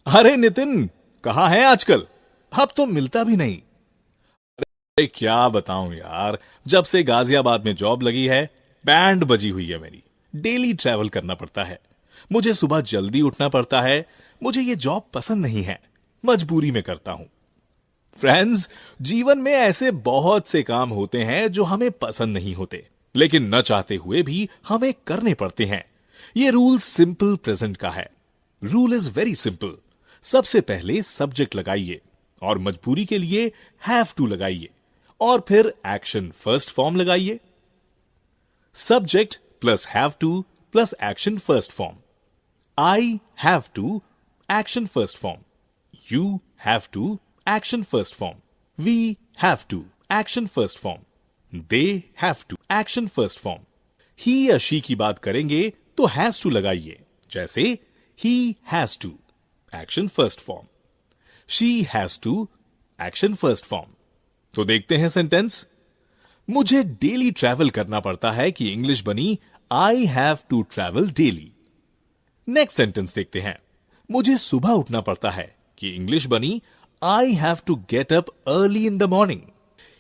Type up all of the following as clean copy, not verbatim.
अरे नितिन, कहाँ है आजकल? अब तो मिलता भी नहीं। अरे क्या बताऊं यार, जब से गाजियाबाद में जॉब लगी है, बैंड बजी हुई है मेरी। डेली ट्रैवल करना पड़ता है। मुझे सुबह जल्दी उठना पड़ता है। मुझे ये जॉब पसंद नहीं है, मजबूरी में करता हूं। फ्रेंड्स, जीवन में ऐसे बहुत से काम होते हैं जो हमें पसंद नहीं होते, लेकिन न चाहते हुए भी हमें करने पड़ते हैं। ये रूल सिंपल प्रेजेंट का है। Rule is very simple. सबसे पहले सब्जेक्ट लगाइए और मजबूरी के लिए हैव टू लगाइए, और फिर एक्शन फर्स्ट फॉर्म लगाइए। Subject plus have to plus action first form. I have to, action first form. You have to, action first form. We have to, action first form. They have to, action first form. He या she की बात करेंगे तो has to लगाइए, जैसे he has to, action first form. She has to, action first form. तो देखते हैं सेंटेंस। मुझे डेली ट्रैवल करना पड़ता है कि इंग्लिश बनी I have to travel daily. Next sentence देखते हैं। मुझे सुबह उठना पड़ता है कि इंग्लिश बनी I have to get up early in the morning.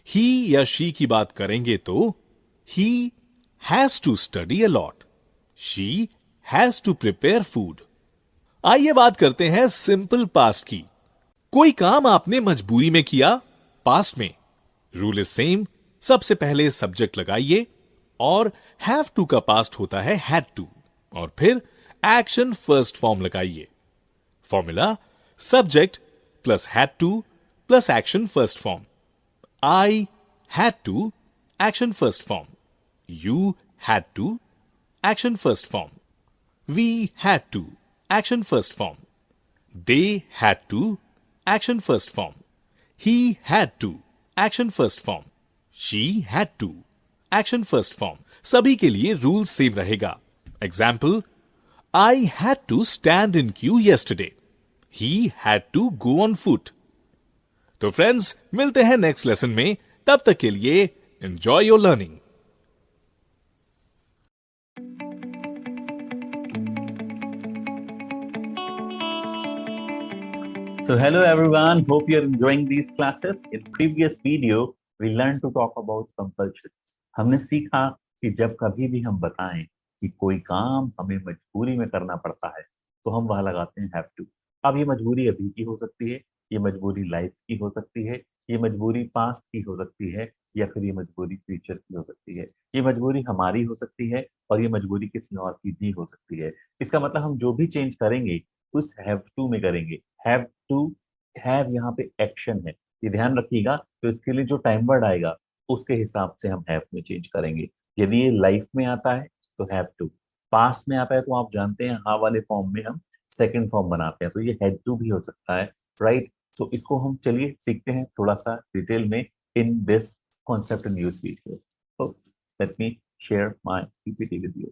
He या शी की बात करेंगे तो he has to study a lot. She has to prepare food. आइए बात करते हैं सिंपल पास्ट की। कोई काम आपने मजबूरी में किया, पास्ट में। Rule is same. सबसे पहले सब्जेक्ट लगाइए और हैव टू का पास्ट होता है हैड टू, और फिर एक्शन फर्स्ट फॉर्म लगाइए। Formula subject plus had to plus action first form. I had to, action first form. You had to, action first form. We had to, action first form. They had to, action first form. He had to, action first form. She had to, action first form. सभी के लिए rule same रहेगा। Example, I had to stand in queue yesterday. He had to go on foot. तो friends, मिलते हैं next lesson में। तब तक के लिए enjoy your learning. So hello everyone, hope you're enjoying these classes. In previous video, we learned to talk about compulsion. हमने सीखा कि जब कभी भी हम बताएं कि कोई काम हमें मजबूरी में करना पड़ता है, तो हम वहां लगाते हैं हैव टू। अब ये मजबूरी अभी की हो सकती है, ये मजबूरी लाइफ की हो सकती है, ये मजबूरी पास्ट की हो सकती है, या फिर ये मजबूरी फ्यूचर की हो सकती है। ये मजबूरी हमारी हो सकती है और ये मजबूरी किसी और की भी हो सकती है। इसका मतलब हम जो भी चेंज करेंगे उस हैव टू में करेंगे। हैव टू, हैव यहाँ पे एक्शन है, ये ध्यान रखिएगा। तो इसके लिए जो टाइम वर्ड आएगा उसके हिसाब से हम हैव में चेंज करेंगे। यदि ये लाइफ में आता है तो हैव टू, पास में आता है तो आप जानते हैं हाँ वाले फॉर्म में हम सेकंड फॉर्म बनाते हैं, तो ये हैड टू भी हो सकता है, राइट। तो इसको हम चलिए सीखते हैं थोड़ा सा डिटेल में in this concept in use video. Let me share my PPT with you.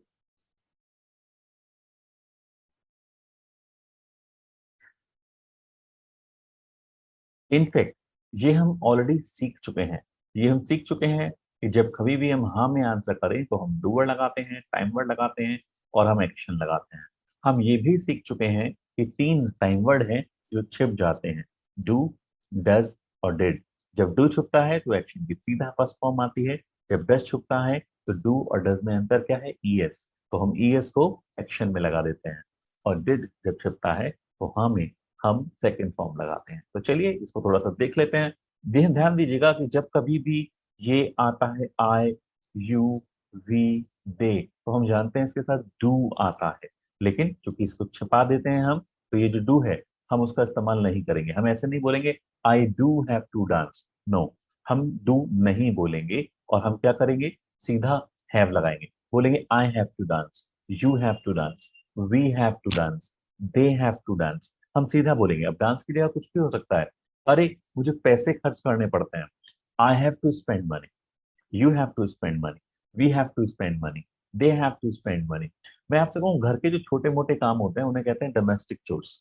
In fact ये हम ऑलरेडी सीख चुके हैं। ये हम सीख चुके हैं कि जब कभी भी हम हाँ में आंसर करें तो हम डू वर्ड लगाते हैं, टाइम वर्ड लगाते हैं और हम एक्शन लगाते हैं। हम ये भी सीख चुके हैं कि 3 टाइम वर्ड हैं जो छिप जाते हैं, डू, डज और डिड। जब डू छुपता है तो एक्शन की सीधा फर्स्ट फॉर्म आती है। जब डज छुपता है तो डू और डज में अंतर क्या है, ईएस, तो हम ईएस को एक्शन में लगा देते हैं। और डिड जब छुपता है तो हाँ में हम सेकेंड फॉर्म लगाते हैं। तो चलिए इसको थोड़ा सा देख लेते हैं। ध्यान दीजिएगा कि जब कभी भी ये आता है आई, यू, वी, दे, तो हम जानते हैं इसके साथ डू आता है। लेकिन चूंकि इसको छिपा देते हैं हम, तो ये जो डू है हम उसका इस्तेमाल नहीं करेंगे। हम ऐसे नहीं बोलेंगे I do have to dance, no, हम डू नहीं बोलेंगे और हम क्या करेंगे, सीधा हैव लगाएंगे। बोलेंगे I have to dance, you have to dance, we have to dance, they have to dance. हम सीधा बोलेंगे। अब डांस की जगह कुछ भी हो सकता है। अरे मुझे पैसे खर्च करने पड़ते हैं, I have to spend money, you have to spend money, we have to spend money, they have to spend money. मैं आपसे कहूँ घर के जो छोटे मोटे काम होते हैं उन्हें कहते हैं डोमेस्टिक चोर्स।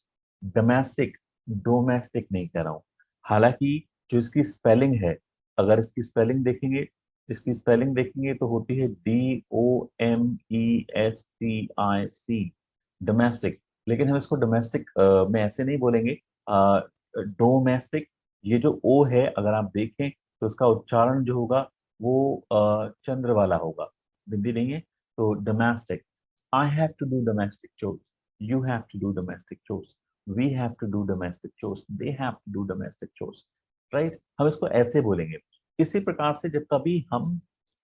डोमेस्टिक, डोमेस्टिक नहीं कह रहा हूँ। हालांकि जो इसकी स्पेलिंग है, अगर इसकी स्पेलिंग देखेंगे इसकी स्पेलिंग देखेंगे तो होती है DOMESTIC, डोमेस्टिक। लेकिन हम इसको डोमेस्टिक में ऐसे नहीं बोलेंगे, डोमेस्टिक। ये जो ओ है अगर आप देखें तो उसका उच्चारण जो होगा वो चंद्र वाला होगा, बिंदी नहीं है। तो domestic, I have to do domestic chores, you have to do domestic chores, we have to do domestic chores, they have to do domestic chores. Right, हम इसको ऐसे बोलेंगे। इसी प्रकार से जब कभी हम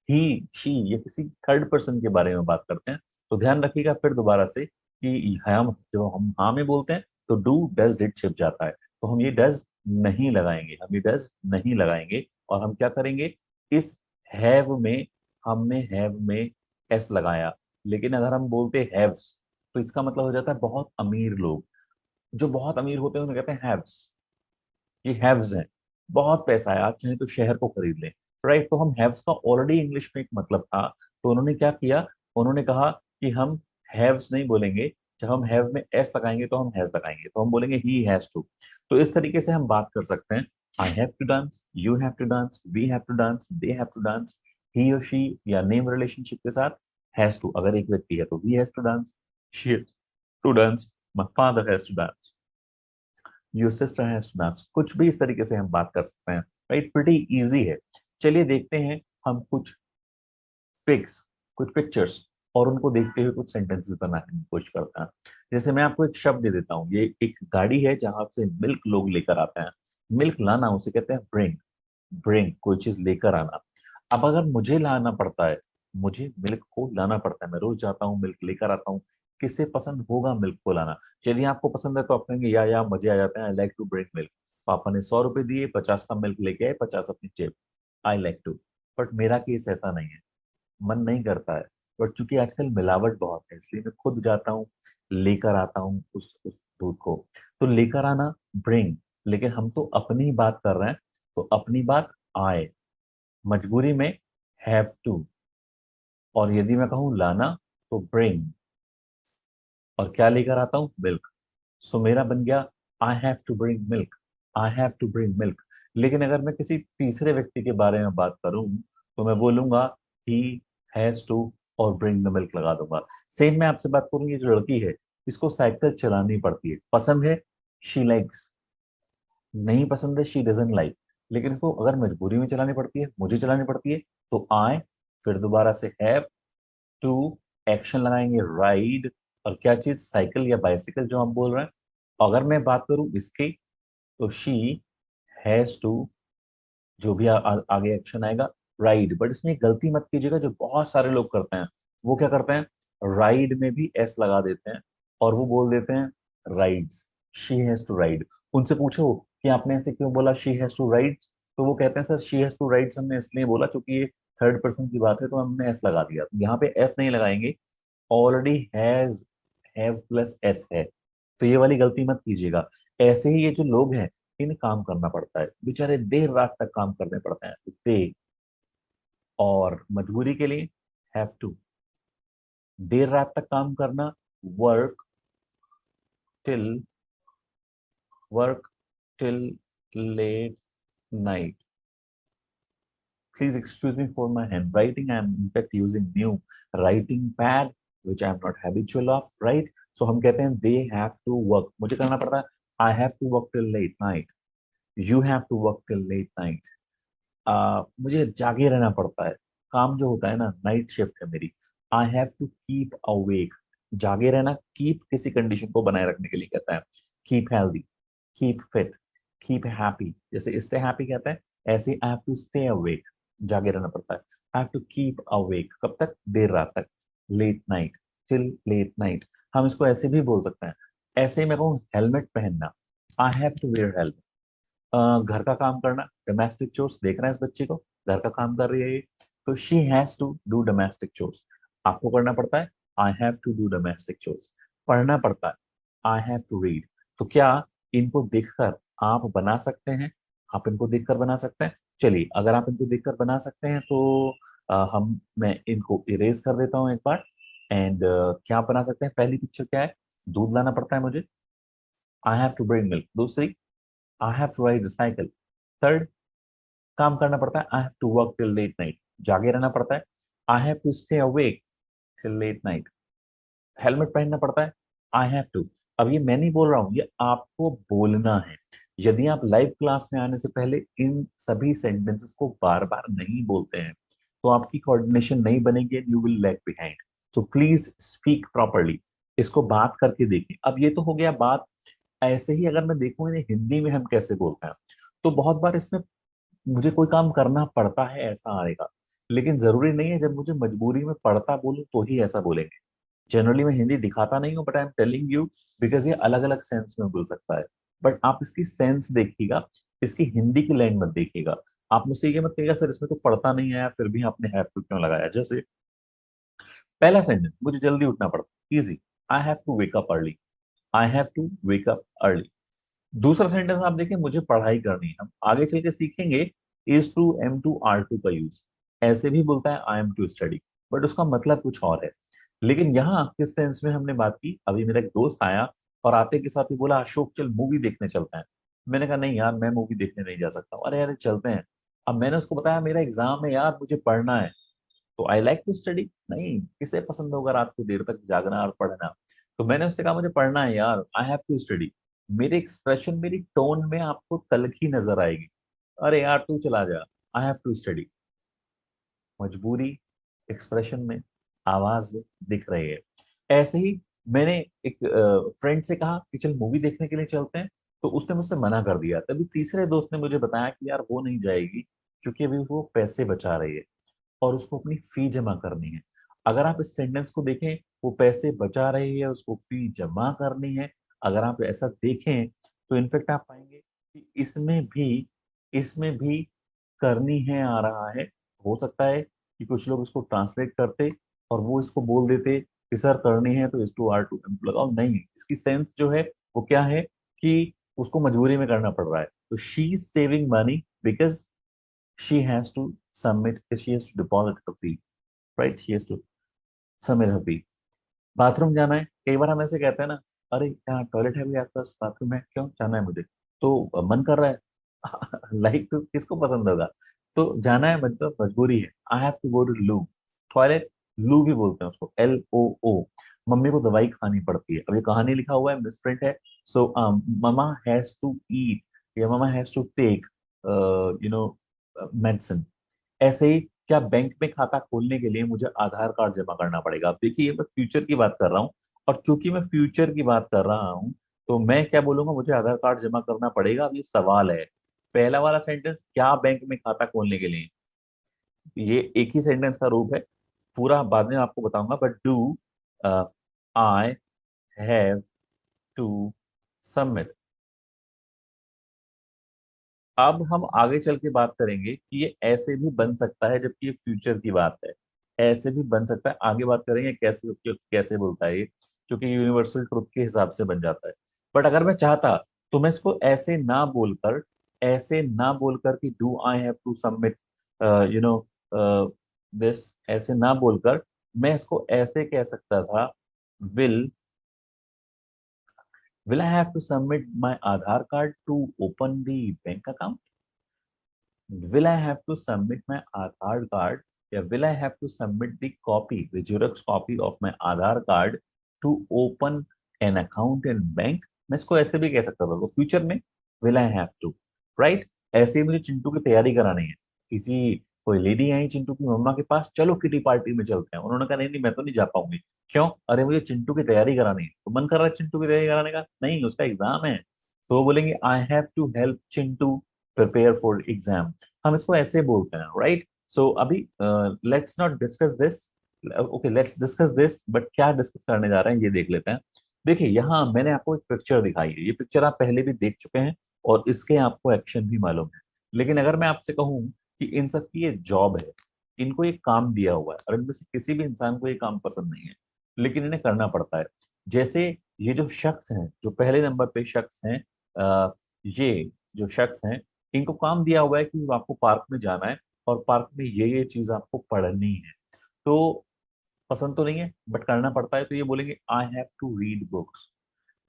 ही, शी या किसी थर्ड पर्सन के बारे में बात करते हैं तो ध्यान रखिएगा फिर दोबारा से कि हम जब हम हाँ में बोलते हैं तो डू डज डिड छिप जाता है, तो हम ये डज नहीं लगाएंगे, हम ये डज नहीं लगाएंगे। और हम क्या करेंगे, इस हैव में हमने हैव में एस लगाया। लेकिन अगर हम बोलते हैव्स तो इसका मतलब हो जाता है बहुत अमीर लोग, जो बहुत अमीर होते हैं उन्हें कहते हैं हैव्स। ये हैव्स हैं, बहुत पैसा है, आप चाहें तो शहर को खरीद लें। राइट, तो हम हैव्स का ऑलरेडी इंग्लिश में एक मतलब था, तो उन्होंने क्या किया, उन्होंने कहा कि हम हैव्स नहीं बोलेंगे, जब हम हैव में एस लगाएंगे तो हम हैज लगाएंगे, तो हम बोलेंगे ही हैज टू। तो इस तरीके से हम बात कर सकते हैं, I have to dance, you have to dance, we have to dance, they have to dance. He और शी या नेम रिलेशनशिप के साथ हैज टू, अगर एक व्यक्ति है तो he has to dance, she has to dance, my father has to dance, your sister has to dance. कुछ भी इस तरीके से हम बात कर सकते हैं। राइट, प्रिटी इजी है। चलिए देखते हैं हम कुछ पिक्स, कुछ पिक्चर्स, और उनको देखते हुए कुछ सेंटेंसेस बनाने की कोशिश करते हैं। जैसे मैं आपको एक शब्द दे देता हूँ, ये एक गाड़ी है जहां से मिल्क लोग लेकर आते हैं। मिल्क लाना उसे कहते हैं ब्रिंग। ब्रिंग, कोई चीज लेकर आना। अब अगर मुझे लाना पड़ता है, मुझे मिल्क को लाना पड़ता है, मैं रोज जाता हूँ मिल्क लेकर आता हूँ, किसे पसंद होगा मिल्क को लाना? यदि आपको पसंद है तो आप कहेंगे या मजे आ जाते हैं, I like to bring milk. पापा ने 100 रुपए दिए, 50 का मिल्क लेके आए, 50 अपनी जेब, आई लाइक टू। बट मेरा केस ऐसा नहीं है, मन नहीं करता है। बट चूंकि आजकल मिलावट बहुत है, इसलिए मैं खुद जाता हूँ, लेकर आता हूँ उस दूध को। तो लेकर आना ब्रिंग। लेकिन हम तो अपनी बात कर रहे हैं, तो अपनी बात आए, मजबूरी में हैव टू। और यदि मैं कहूँ लाना तो ब्रिंग। और क्या लेकर आता हूँ? मिल्क। सो मेरा बन गया I have to bring milk, I have to bring milk. लेकिन अगर मैं किसी तीसरे व्यक्ति के बारे में बात करूं तो मैं बोलूंगा ही हैज टू, और ब्रिंग द मिल्क लगा दूंगा। सेम मैं आपसे बात करूं, ये जो लड़की है इसको साइकिल चलानी पड़ती है, पसंद है, शी लाइक्स, नहीं पसंद है, शी डजंट लाइक। लेकिन इसको अगर मजबूरी में चलानी पड़ती है, मुझे चलानी पड़ती है, तो आई, फिर दोबारा से हैव टू, एक्शन लगाएंगे राइड, और क्या चीज, साइकिल या बाइसिकल जो हम बोल रहे हैं। अगर मैं बात करूं इसकी तो शी हैज टू, जो भी आगे एक्शन आएगा राइड। बट इसमें एक गलती मत कीजिएगा जो बहुत सारे लोग करते हैं। वो क्या करते हैं, राइड में भी एस लगा देते हैं और वो बोल देते हैं rides, she has to ride. उनसे पूछो कि आपने ऐसे क्यों बोला शी हैज टू राइड्स, तो वो कहते हैं sir she has to rides हमने इसलिए बोला क्योंकि ये थर्ड पर्सन की बात है तो हमने एस लगा दिया। तो यहाँ पे एस नहीं लगाएंगे, already has, have plus S है। तो ये वाली गलती मत कीजिएगा। ऐसे ही ये जो लोग हैं इन्हें काम करना पड़ता है, बेचारे देर रात तक काम करने पड़ते हैं, दे। और मजबूरी के लिए हैव टू, देर रात तक काम करना, work till, work till late night. Please excuse me for my handwriting. I'm in fact using new writing pad, which I'm not habitual of, right? So हम कहते हैं they have to work. मुझे करना पड़ता है I have to work till late night. You have to work till late night. मुझे जागे रहना पड़ता है, काम जो होता है ना नाइट शिफ्ट है मेरी। I have to keep awake, जागे रहना, कीप किसी कंडीशन को बनाए रखने के लिए कहता है। Keep healthy, keep fit, keep happy, जैसे स्टे हैप्पी कहता है, ऐसे I have to stay awake, जागे रहना पड़ता है। I have to keep awake, कब तक, देर रात तक, late night, till late night. हम इसको ऐसे भी बोल सकते हैं, ऐसे ही मैं कहूँ हेलमेट पहनना, I have to wear helmet. घर का काम करना, डोमेस्टिक चोर्स, देख रहे हैं इस बच्चे को, घर का काम कर रही है ये, तो she has to do domestic chores. आपको करना पड़ता है I have to do domestic chores. पढ़ना पड़ता है आई हैव टू रीड। तो क्या इनको देखकर आप बना सकते हैं? आप इनको देखकर बना सकते हैं। चलिए अगर आप इनको देखकर बना सकते हैं तो मैं इनको इरेज कर देता हूँ एक बार। एंड क्या बना सकते हैं, पहली पिक्चर क्या है, दूध लाना पड़ता है मुझे, I have to bring milk. दूसरी, I have to ride cycle. Third, काम करना पड़ता है I have to work till late night. जागे रहना पड़ता है, I have to stay awake till late night. Helmet पहनना पड़ता है, आई हैव टू। अब ये मैं नहीं बोल रहा हूँ, ये आपको बोलना है। यदि आप लाइव क्लास में आने से पहले इन सभी सेंटेंसेस को बार बार नहीं बोलते हैं तो आपकी कोऑर्डिनेशन नहीं बनेगी and you will lag behind. So please speak properly. इसको बात करके देखिए। अब ये तो हो गया बात। ऐसे ही अगर मैं देखूं इन्हें हिंदी में हम कैसे बोलते हैं, तो बहुत बार इसमें मुझे कोई काम करना पड़ता है ऐसा आएगा, लेकिन जरूरी नहीं है जब मुझे मजबूरी में पड़ता बोलूं तो ही ऐसा बोलेंगे। जनरली मैं हिंदी दिखाता नहीं हूँ, but I am telling you because ये अलग अलग सेंस में बोल सकता है। बट आप इसकी सेंस देखिएगा, इसकी हिंदी की लाइन मत देखिएगा। आप मुझसे ये मत कहिएगा सर इसमें तो पढ़ता नहीं आया फिर भी आपने हैव टू क्यों लगाया। जैसे पहला सेंटेंस, मुझे जल्दी उठना पड़ता, easy, I have to wake up early, I have to wake up early. दूसरा सेंटेंस आप देखिए, मुझे पढ़ाई करनी है। हम आगे चल के सीखेंगे is to am to are to का यूज ऐसे भी बोलता है, I am to study, but उसका मतलब कुछ और है। लेकिन यहाँ किस सेंस में हमने बात की, अभी मेरा एक दोस्त आया और आते के साथ ही बोला अशोक चल मूवी देखने चलते हैं। मैंने कहा नहीं यार मैं मूवी देखने नहीं जा सकता हूँ। अरे यार चलते हैं। अब मैंने उसको बताया मेरा एग्जाम है यार, मुझे पढ़ना है। तो आई लाइक टू स्टडी, नहीं किसे पसंद होगा रात को देर तक जागना और पढ़ना। तो मैंने उससे कहा मुझे पढ़ना है यार, आई हैव टू स्टडी। मेरे एक्सप्रेशन, मेरी टोन में आपको तलखी नजर आएगी। अरे यार तू चला जा, आई हैव टू स्टडी। मजबूरी एक्सप्रेशन में, आवाज में दिख रही है। ऐसे ही मैंने एक फ्रेंड से कहा कि चल मूवी देखने के लिए चलते हैं, तो उसने मुझसे मना कर दिया। तभी तीसरे दोस्त ने मुझे बताया कि यार वो नहीं जाएगी क्योंकि अभी वो पैसे बचा रही है और उसको अपनी फी जमा करनी है। अगर आप इस सेंटेंस को देखें, वो पैसे बचा रही है, उसको फी जमा करनी है। अगर आप ऐसा देखें तो इनफेक्ट आप पाएंगे कि इसमें भी करनी है आ रहा है। हो सकता है कि कुछ लोग इसको ट्रांसलेट करते और वो इसको बोल देते कि सर करनी है तो इस टू आर टू लगाओ। नहीं, इसकी सेंस जो है वो क्या है कि उसको मजबूरी में करना पड़ रहा है। तो she is saving money because she has to she has to deposit her fee, right? She has to submit her fee। Bathroom जाना है, कई बार हम ऐसे कहते हैं ना, अरे यहाँ टॉयलेट है भी आसपास, बाथरूम है, क्यों जाना है मुझे, तो मन कर रहा है। लाइक तो किसको पसंद होगा। तो जाना है मतलब मजबूरी है, I have to go to loo, toilet, loo भी बोलते हैं उसको, LOO। मम्मी को दवाई खानी पड़ती है। अब ये कहानी लिखा हुआ है, मिसप्रिंट है। So mama has to eat या mama has to take you know medicine. ऐसे ही क्या बैंक में खाता खोलने के लिए मुझे आधार कार्ड जमा करना पड़ेगा। अब देखिए ये मैं फ्यूचर की बात कर रहा हूँ, और चूंकि मैं फ्यूचर की बात कर रहा हूँ तो मैं क्या बोलूंगा, मुझे आधार कार्ड जमा करना पड़ेगा। अब ये सवाल है। पहला वाला सेंटेंस, क्या बैंक में खाता खोलने के लिए, ये एक ही सेंटेंस का रूप है। पूरा बाद में आपको बताऊंगा, but do I have to submit. अब हम आगे चल के बात करेंगे कि ये ऐसे भी बन सकता है, जबकि ये फ्यूचर की बात है। ऐसे भी बन सकता है, आगे बात करेंगे कैसे कैसे बोलता है ये, क्योंकि यूनिवर्सल ट्रुथ के हिसाब से बन जाता है। बट अगर मैं चाहता तो मैं इसको ऐसे ना बोलकर कि do I have to submit you know this, ऐसे ना बोलकर मैं इसको ऐसे कह सकता था, will will I have to submit my Aadhaar card to open the bank account? Will I have to submit my Aadhaar card? Yeah, will I have to submit the copy, the Xerox copy of my Aadhaar card to open an account in bank? मैं इसको ऐसे भी कह सकता था, तो future में will I have to, right? ऐसे ही मुझे चिंटू की तैयारी करानी है। किसी कोई लेडी आई चिंटू की मम्मा के पास, चलो किटी पार्टी में चलते हैं। उन्होंने कहा नहीं नहीं मैं तो नहीं जा पाऊंगी। क्यों? अरे मुझे चिंटू की तैयारी करानी है। तो मन कर रहा है चिंटू की तैयारी कराने का, नहीं उसका एग्जाम है। तो वो बोलेंगे I have to help Chintu prepare for exam. हम इसको ऐसे बोलते हैं, राइट? सो अभी let's not discuss this, okay let's discuss this, but क्या डिस्कस करने जा रहे हैं ये देख लेते हैं। देखिए यहाँ मैंने आपको एक पिक्चर दिखाई है, ये पिक्चर आप पहले भी देख चुके हैं और इसके आपको एक्शन भी मालूम है। लेकिन अगर मैं आपसे कहूँ कि इन सब की ये जॉब है, इनको एक काम दिया हुआ है और इनमें से किसी भी इंसान को ये काम पसंद नहीं है, लेकिन इन्हें करना पड़ता है। जैसे ये जो शख्स हैं, जो पहले नंबर पे शख्स हैं, ये जो शख्स हैं, इनको काम दिया हुआ है कि आपको पार्क में जाना है और पार्क में ये चीज आपको पढ़नी है। तो पसंद तो नहीं है बट करना पड़ता है, तो ये बोलेंगे I have to read books.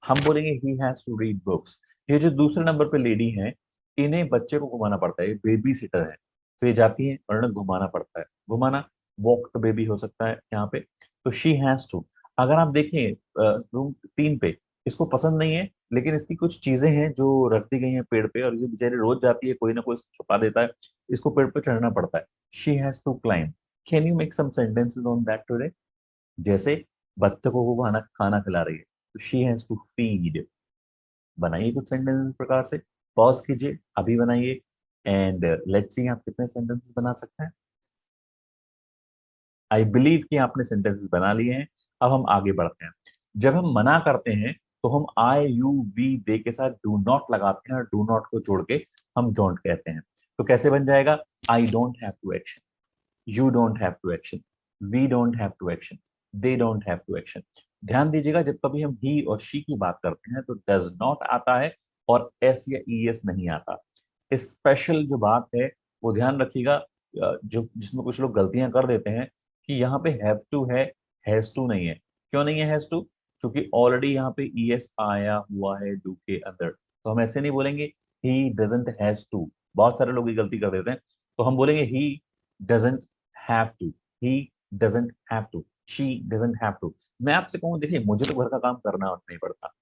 हम बोलेंगे he has to read books. ये जो दूसरे नंबर पे लेडी हैं, इन्हें बच्चे को घुमाना पड़ता है, बेबी सिटर है। तो ये जाती है और इन्हें घुमाना पड़ता है। घुमाना, वॉक द बेबी हो सकता है यहाँ पे। तो शी हैज टू। अगर आप देखें रूम 3 पे, इसको पसंद नहीं है, लेकिन इसकी कुछ चीजें हैं जो रख दी गई हैं पेड़ पे, और ये बेचारी रोज जाती है, कोई ना कोई इसको छुपा देता है, इसको पेड़ पे चढ़ना पड़ता है। She has to climb. Can you make some sentences on that today? जैसे बच्चों को खाना खाना खिला रही है, तो शी हैज टू फीड। बनाइए कुछ सेंटेंस इस प्रकार से। पॉज कीजिए, अभी बनाइए, एंड लेट्स सी आप कितने सेंटेंसेस बना सकते हैं। आई बिलीव कि आपने सेंटेंसेस बना लिए हैं। अब हम आगे बढ़ते हैं। जब हम मना करते हैं तो हम आई यू वी दे के साथ डू नॉट लगाते हैं, और डू नॉट को जोड़ के हम डोंट कहते हैं। तो कैसे बन जाएगा? I don't have to action, you don't have to action, we don't have to action, they don't have to action. ध्यान दीजिएगा, जब कभी हम ही और शी की बात करते हैं तो डज नॉट आता है और एस या ई एस नहीं आता। स्पेशल जो बात है वो ध्यान रखिएगा, जो जिसमें कुछ लोग गलतियां कर देते हैं, कि यहाँ पे हैव टू है, हैज टू नहीं है। क्यों नहीं है हैज टू? क्योंकि ऑलरेडी यहाँ पे ई एस आया हुआ है डू के अंदर। तो हम ऐसे नहीं बोलेंगे ही डजंट हैज टू। बहुत सारे लोग ये गलती कर देते हैं। तो हम बोलेंगे he doesn't have to, he doesn't have to, she doesn't have to. मैं आपसे कहूँ, देखिए मुझे तो घर का काम करना नहीं पड़ता।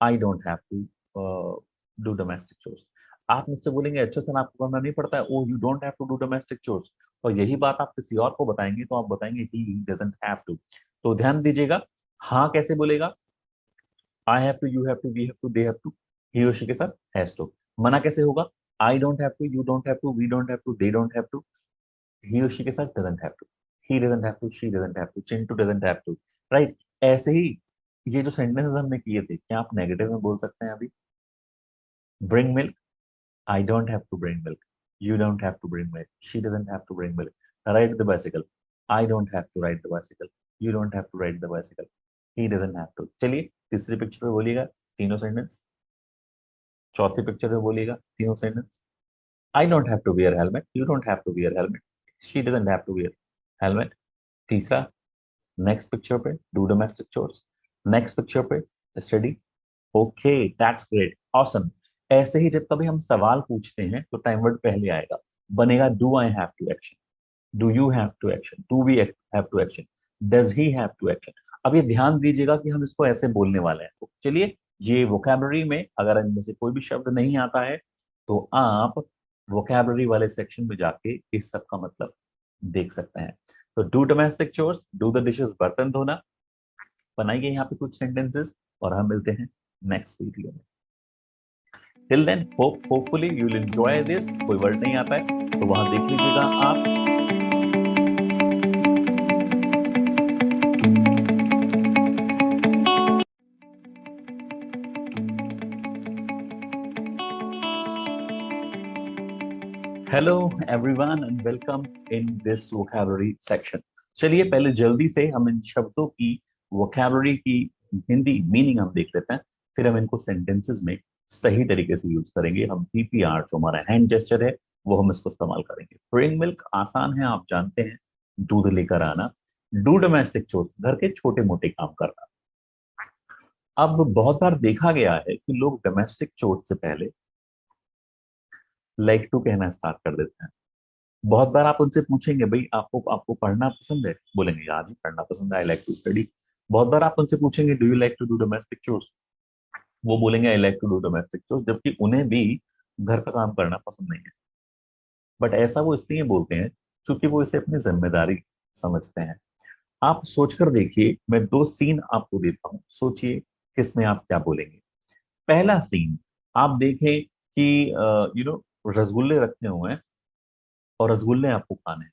I don't have to do domestic chores. आप मुझसे बोलेंगे अच्छा सर आपको करना नहीं पड़ता है, oh you don't have to do domestic chores, और यही बात आप किसी और को बताएंगे तो आप बताएंगे ही डजंट हैव टू। तो ध्यान दीजिएगा, हाँ कैसे बोलेगा? I have to, you have to, we have to, they have to, he और शी के साथ हैज टू। मना कैसे होगा? I don't have to, you don't have to, we don't have to, they don't have to, he और she के साथ doesn't have to, he doesn't have to, she doesn't have to, Chintu doesn't have to. Right? ऐसे ही ये जो sentences हमने किए थे, क्या आप नेगेटिव में बोल सकते हैं अभी? Bring milk, I don't have to bring milk. You don't have to bring milk. She doesn't have to bring milk. Ride the bicycle. I don't have to ride the bicycle. You don't have to ride the bicycle. He doesn't have to. चलिए तीसरी picture पे बोलिएगा तीनों sentence. चौथी picture पे बोलिएगा तीनों sentence. I don't have to wear helmet. You don't have to wear helmet. She doesn't have to wear helmet. तीसरा, नेक्स्ट पिक्चर पे do domestic chores. Next picture पे study. Okay, that's great, awesome. ऐसे ही जब कभी हम सवाल पूछते हैं तो टाइम वर्ड पहले आएगा, बनेगा do I have to action, do you have to action, do we have to action, does he have to action. अब ये ध्यान दीजिएगा कि हम इसको ऐसे बोलने वाले हैं। तो चलिए, ये वोकैबुलरी में अगर इनमें से कोई भी शब्द नहीं आता है तो आप वोकैबुलरी वाले सेक्शन में जाके इस सब का मतलब देख सकते हैं। तो do domestic chores, do the dishes, बर्तन धोना। बनाइए यहाँ पे कुछ सेंटेंसेस और हम मिलते हैं नेक्स्ट वीडियो में। Till then hopefully you will enjoy this. कोई वर्ड नहीं आता है तो वहां देख लीजिएगा आप। Hello everyone and welcome in this vocabulary section. चलिए पहले जल्दी से हम इन शब्दों की वोकैबुलरी की हिंदी मीनिंग हम देख लेते हैं, फिर हम इनको सेंटेंसेस में सही तरीके से यूज करेंगे। हम पीपीआर जो हमारा हैंड जेस्चर है वो हम इसको इस्तेमाल करेंगे। ब्रिंग मिल्क आसान है, आप जानते हैं, दूध लेकर आना। डू डोमेस्टिक चोर्स, घर के छोटे मोटे काम करना। अब बहुत बार देखा गया है कि लोग डोमेस्टिक चोर्स से पहले लाइक टू कहना स्टार्ट कर देते हैं। बहुत बार आप उनसे पूछेंगे भाई आपको आपको पढ़ना पसंद है, बोलेंगे यार जी पढ़ना पसंद है, आई लाइक टू स्टडी। बहुत बार आप उनसे पूछेंगे do you like to do domestic chores, वो बोलेंगे I like to do domestic chores, जबकि उन्हें भी घर का काम करना पसंद नहीं है। बट ऐसा वो इसलिए बोलते हैं क्योंकि वो इसे अपनी जिम्मेदारी समझते हैं। आप सोचकर देखिए, मैं दो सीन आपको देता हूँ, सोचिए किसमें आप क्या बोलेंगे। पहला सीन, आप देखें कि रसगुल्ले रखे हुए हैं और रसगुल्ले आपको खाने हैं।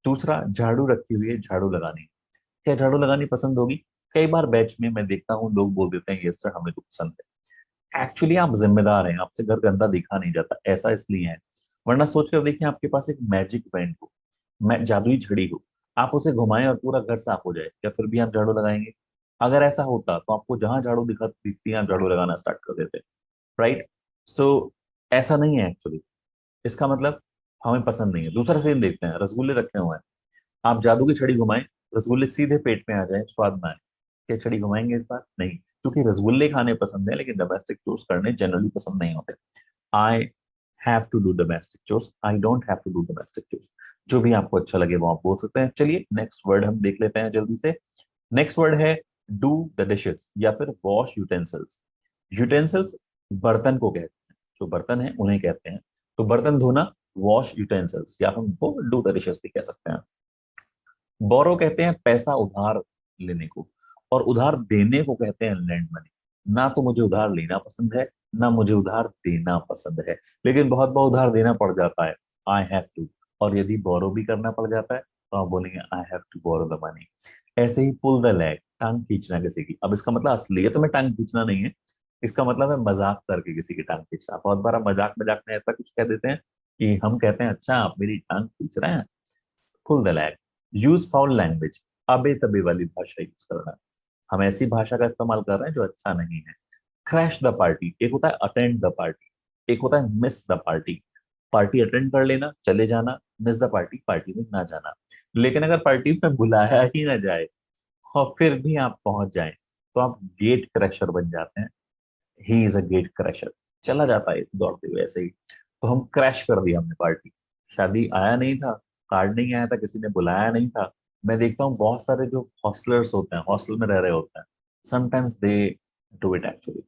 दूसरा, झाड़ू रखी हुई है, झाड़ू लगानी है। क्या झाड़ू लगानी पसंद होगी? कई बार बैच में मैं देखता हूँ लोग बोल देते हैं यस सर हमें तो पसंद है। एक्चुअली आप जिम्मेदार हैं, आपसे घर गंदा देखा नहीं जाता, ऐसा इसलिए है। वरना सोच कर देखिए, आपके पास एक मैजिक पेन हो, जादुई छड़ी हो, आप उसे घुमाएं और पूरा घर साफ हो जाए, क्या फिर भी आप झाड़ू लगाएंगे? अगर ऐसा होता तो आपको जहां झाड़ू दिखती है आप झाड़ू लगाना स्टार्ट कर देते। राइट? सो ऐसा नहीं है एक्चुअली। इसका मतलब हमें पसंद नहीं है। दूसरा सीन देखते हैं, रसगुल्ले रखे हुए हैं, आप जादू की छड़ी घुमाएं, रसगुल्ले सीधे पेट में आ जाए, स्वाद में आए, क्या छड़ी घुमाएंगे इस बार? नहीं, क्योंकि रसगुल्ले खाने पसंद है लेकिन डोमेस्टिक चोर्स करने जनरली पसंद नहीं होते। I have to do domestic chores, I don't have to do domestic chores. जो भी आपको अच्छा लगे वो आप बोल सकते हैं। चलिए नेक्स्ट वर्ड हम देख लेते हैं जल्दी से। नेक्स्ट वर्ड है डू द डिशेस या फिर वॉश यूटेंसिल्स। यूटेंसिल्स बर्तन को कहते हैं, जो बर्तन है उन्हें कहते हैं। तो बर्तन धोना वॉश यूटेंसिल्स, या हम वो डू द डिशेस भी कह सकते हैं। बोरो कहते हैं पैसा उधार लेने को, और उधार देने को कहते हैं लैंड मनी। ना तो मुझे उधार लेना पसंद है, ना मुझे उधार देना पसंद है, लेकिन बहुत बार उधार देना पड़ जाता है, आई हैव टू। और यदि बोरो भी करना पड़ जाता है तो आप बोलेंगे I have to borrow the money. ऐसे ही पुल द लेग, टांग खींचना किसी की। अब इसका मतलब असलियत में टांग खींचना नहीं है, इसका मतलब है मजाक करके किसी की टांग खींचना। बहुत बार हम मजाक मजाक में ऐसा कुछ कह देते हैं कि हम कहते हैं अच्छा आप मेरी टांग खींच रहे हैं। Pull the leg, use foul language, अबे तबे वाली भाषा यूज करना। हम ऐसी भाषा का इस्तेमाल कर रहे हैं जो अच्छा नहीं है। क्रैश द पार्टी, एक होता है अटेंड द पार्टी, एक होता है miss the party. Party attend कर लेना, चले जाना, मिस द पार्टी, पार्टी में ना जाना। लेकिन अगर पार्टी में बुलाया ही ना जाए और फिर भी आप पहुंच जाएं तो आप गेट क्रैशर बन जाते हैं। He is a gate crasher, चला जाता है दौड़ते हुए ऐसे ही। तो हम क्रैश कर दिया हमने पार्टी। शादी आया नहीं था, कार्ड नहीं आया था, किसी ने बुलाया नहीं था। मैं देखता हूँ बहुत सारे जो हॉस्टलर्स होते हैं, हॉस्टल में रह रहे होते हैं, sometimes they do it actually.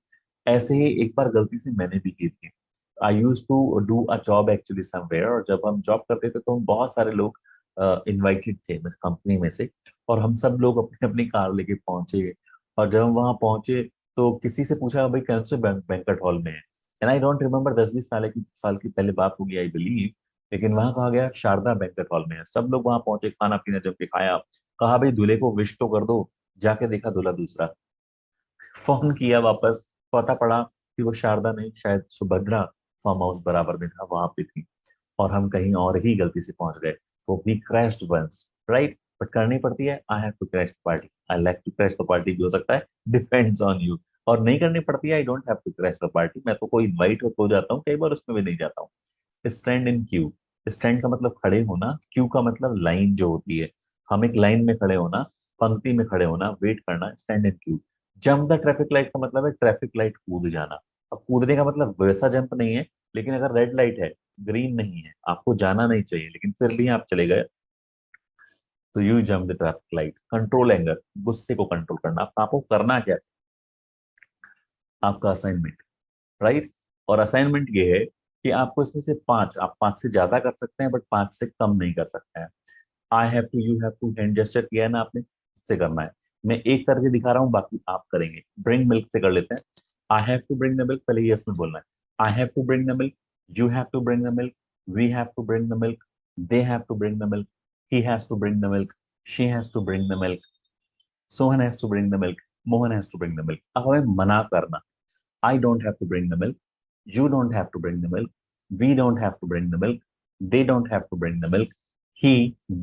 ऐसे ही एक बार गलती से मैंने भी की थी। I use to do a job actually somewhere, और जब हम जॉब करते थे तो हम बहुत सारे लोग इनवाइटेड थे कंपनी में से, और हम सब लोग अपनी अपनी कार लेके पहुंचे। और जब हम वहां पहुंचे तो किसी से पूछा भाई कौन से बैंकट हॉल में है। एंड आई डोंट रिमेम्बर, 10-20 साल की पहले बात होगी आई बिलीव। लेकिन वहां कहा गया शारदा बैंकट हॉल में है। सब लोग वहां पहुंचे, खाना पीना जम के खाया। कहा भाई दूल्हे को विश तो कर दो। जाके देखा दूल्हा दूसरा। फोन किया वापस, पता पड़ा कि वो शारदा नहीं, शायद सुभद्रा फार्म हाउस बराबर में था, वहां पे थी। और हम कहीं और ही गलती से पहुंच गए। तो we crashed once, right. But करनी पड़ती है, I have to crash the party, I like to crash the party भी हो सकता है, डिपेंड्स ऑन यू। और नहीं करनी पड़ती है, I don't have to crash the party, मैं तो कोई इनवाइट हो जाता हूँ कई बार, उसमें भी नहीं जाता हूँ। स्टैंड इन क्यू, स्टैंड का मतलब खड़े होना, क्यू का मतलब लाइन जो होती है। हम एक लाइन में खड़े होना, पंक्ति में खड़े होना, वेट करना, stand in Q. Jump the traffic light का मतलब है ट्रैफिक लाइट कूद जाना। अब कूदने का मतलब वैसा जंप नहीं है, लेकिन अगर रेड लाइट है, ग्रीन नहीं है, आपको जाना नहीं चाहिए, लेकिन फिर भी आप चले गए, तो you jump the traffic light. Control anger, गुस्से को कंट्रोल करना। अब आपको करना क्या है, आपका असाइनमेंट, राइट। और असाइनमेंट ये है कि आपको इसमें से पांच, आप पांच से ज्यादा कर सकते हैं बट पांच से कम नहीं कर सकते हैं। I have to, you have to, hand gesture किया है ना आपने, उससे करना है। मैं एक करके दिखा रहा हूँ, बाकी आप करेंगे। ब्रिंग मिल्क से कर लेते हैं। I have to bring the milk, पहले यस में बोलना है। I have to bring the milk, you have to bring the milk, we have to bring the milk, they have to bring the milk, he has to bring the milk, she has to bring the milk, Sohan has to bring the milk, Mohan has to bring the milk. अब हमें मना करना, I don't have to bring the milk. You don't have to bring the milk. We don't have to bring the milk. They don't have to bring the milk. He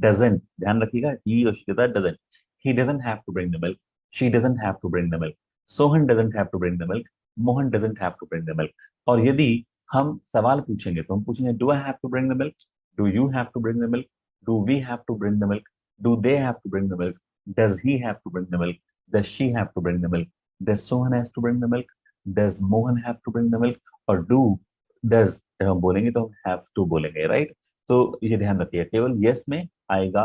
doesn't, ध्यान रखिएगा, he और she doesn't. He doesn't have to bring the milk. She doesn't have to bring the milk. Sohan doesn't have to bring the milk. Mohan doesn't have to bring the milk. और यदि हम सवाल पूछेंगे तो हम पूछेंगे do I have to bring the milk? Do you have to bring the milk? Do we have to bring the milk? Do they have to bring the milk? Does he have to bring the milk? Does she have to bring the milk? Does Sohan has to bring the milk? Does Mohan have to bring the milk? और do, does जब हम बोलेंगे तो हम have to बोलेंगे, right. तो ये ध्यान रखिए, केवल yes में आएगा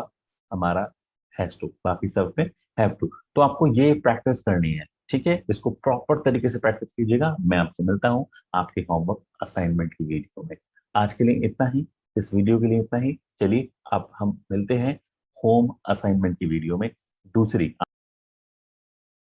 हमारा has to, बाकी सब में have to। तो आपको ये प्रैक्टिस करनी है, ठीक है। इसको प्रॉपर तरीके से प्रैक्टिस कीजिएगा। मैं आपसे मिलता हूँ आपके होमवर्क असाइनमेंट की वीडियो में। आज के लिए इतना ही, इस वीडियो के लिए इतना ही। चलिए अब हम मिलते हैं होम असाइनमेंट की वीडियो में, दूसरी।